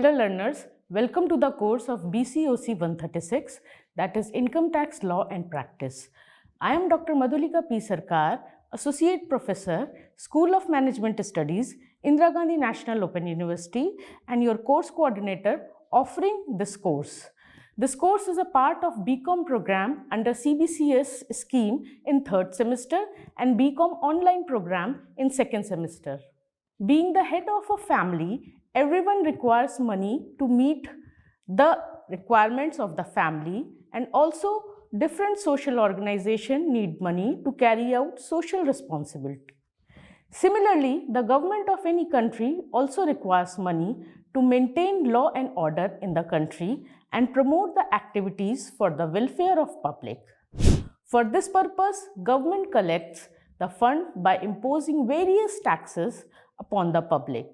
Dear learners, welcome to the course of BCOC 136, that is Income Tax Law and Practice. I am Dr. Madhulika P. Sarkar, Associate Professor, School of Management Studies, Indira Gandhi National Open University, and your course coordinator offering this course. This course is a part of BCom program under CBCS scheme in 3rd semester and BCom online program in 2nd semester. Being the head of a family, everyone requires money to meet the requirements of the family, and also different social organizations need money to carry out social responsibility. Similarly, the government of any country also requires money to maintain law and order in the country and promote the activities for the welfare of public. For this purpose, government collects the fund by imposing various taxes upon the public.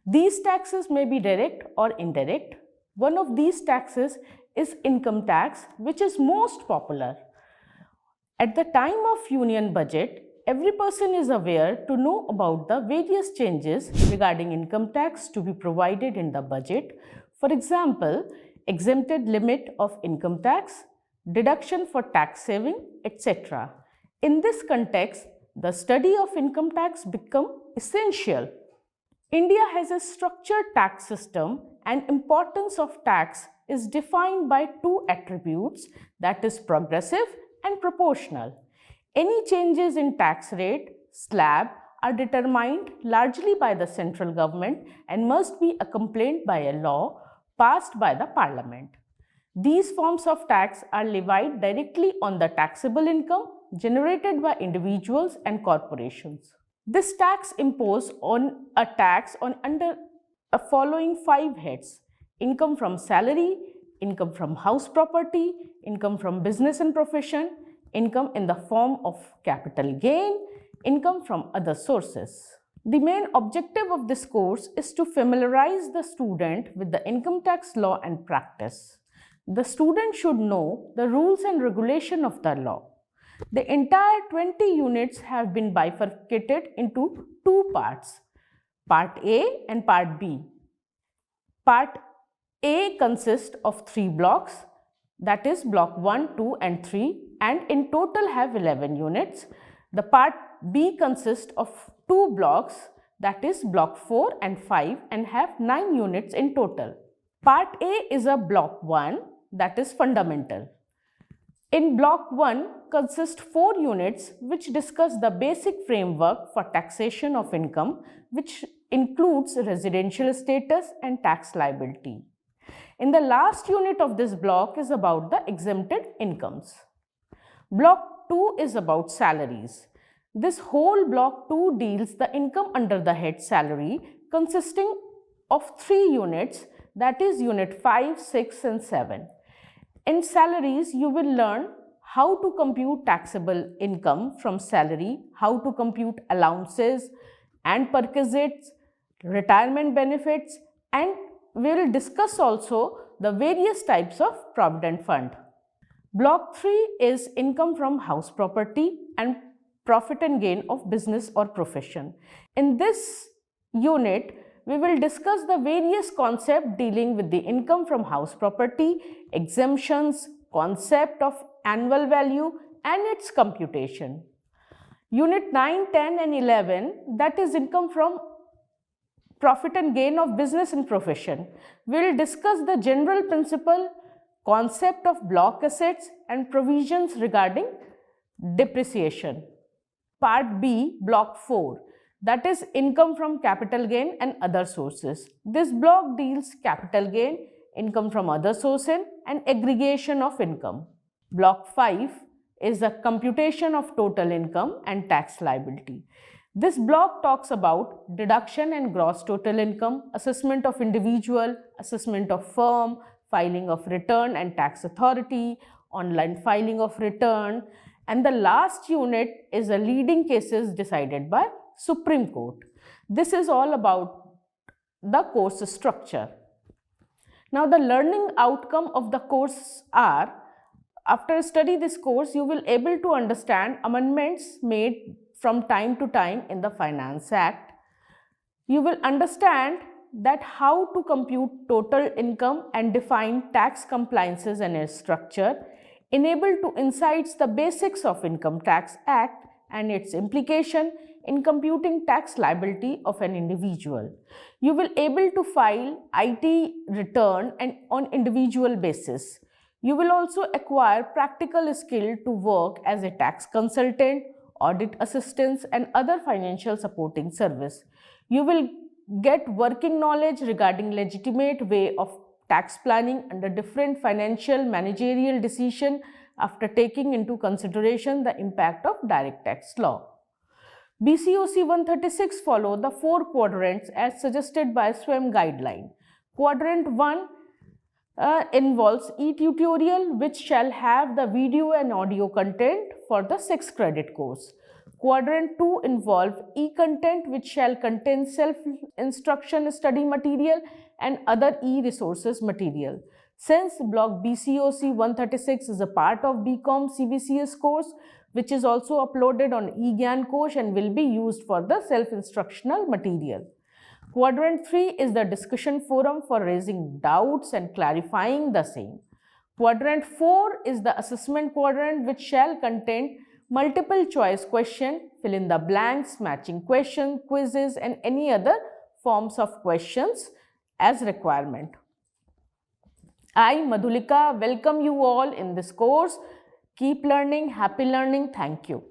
These taxes may be direct or indirect. One of these taxes is income tax, which is most popular. At the time of union budget, every person is aware to know about the various changes regarding income tax to be provided in the budget. For example, exempted limit of income tax, deduction for tax saving, etc. In this context, the study of income tax becomes essential. India has a structured tax system, and importance of tax is defined by two attributes, that is progressive and proportional. Any changes in tax rate, slab, are determined largely by the central government and must be accompanied by a law passed by the parliament. These forms of tax are levied directly on the taxable income generated by individuals and corporations. This tax imposes on a tax on under a following 5 heads: income from salary, income from house property, income from business and profession, income in the form of capital gain, income from other sources. The main objective of this course is to familiarize the student with the income tax law and practice. The student should know the rules and regulation of the law. The entire 20 units have been bifurcated into 2 parts, Part A and Part B. Part A consists of 3 blocks, that is block 1, 2 and 3, and in total have 11 units. The Part B consists of 2 blocks, that is block 4 and 5, and have 9 units in total. Part A is a block 1, that is fundamental. In block 1 consist 4 units which discuss the basic framework for taxation of income, which includes residential status and tax liability. In the last unit of this block is about the exempted incomes. Block 2 is about salaries. This whole block 2 deals the income under the head salary, consisting of 3 units, that is unit 5, 6 and 7. In salaries, you will learn how to compute taxable income from salary, how to compute allowances and perquisites, retirement benefits, and we will discuss also the various types of provident fund. Block 3 is income from house property and profit and gain of business or profession. In this unit, we will discuss the various concepts dealing with the income from house property, exemptions, concept of annual value and its computation. Unit 9, 10 and 11, that is income from profit and gain of business and profession. We will discuss the general principle, concept of block assets and provisions regarding depreciation. Part B, block 4. That is income from capital gain and other sources. This block deals capital gain, income from other sources and aggregation of income. Block 5 is the computation of total income and tax liability. This block talks about deduction and gross total income, assessment of individual, assessment of firm, filing of return and tax authority, online filing of return, and the last unit is the leading cases decided by Supreme Court. This is all about the course structure. Now, the learning outcome of the course are, after study this course, you will able to understand amendments made from time to time in the Finance Act. You will understand that how to compute total income and define tax compliances and its structure, enable to insights the basics of Income Tax Act and its implication in computing tax liability of an individual. You will able to file IT return and on individual basis. You will also acquire practical skill to work as a tax consultant, audit assistance and other financial supporting service. You will get working knowledge regarding legitimate way of tax planning under different financial managerial decision after taking into consideration the impact of direct tax law. BCOC 136 follow the 4 quadrants as suggested by SWAYAM guideline. Quadrant 1 involves e-tutorial which shall have the video and audio content for the 6 credit course. Quadrant 2 involve e-content which shall contain self-instruction study material and other e-resources material. Since block BCOC 136 is a part of BCom CBCS course which is also uploaded on eGyan-Kosh and will be used for the self-instructional material. Quadrant 3 is the discussion forum for raising doubts and clarifying the same. Quadrant 4 is the assessment quadrant which shall contain multiple choice question, fill in the blanks, matching question, quizzes and any other forms of questions as requirement. I, Madhulika, welcome you all in this course. Keep learning, happy learning. Thank you.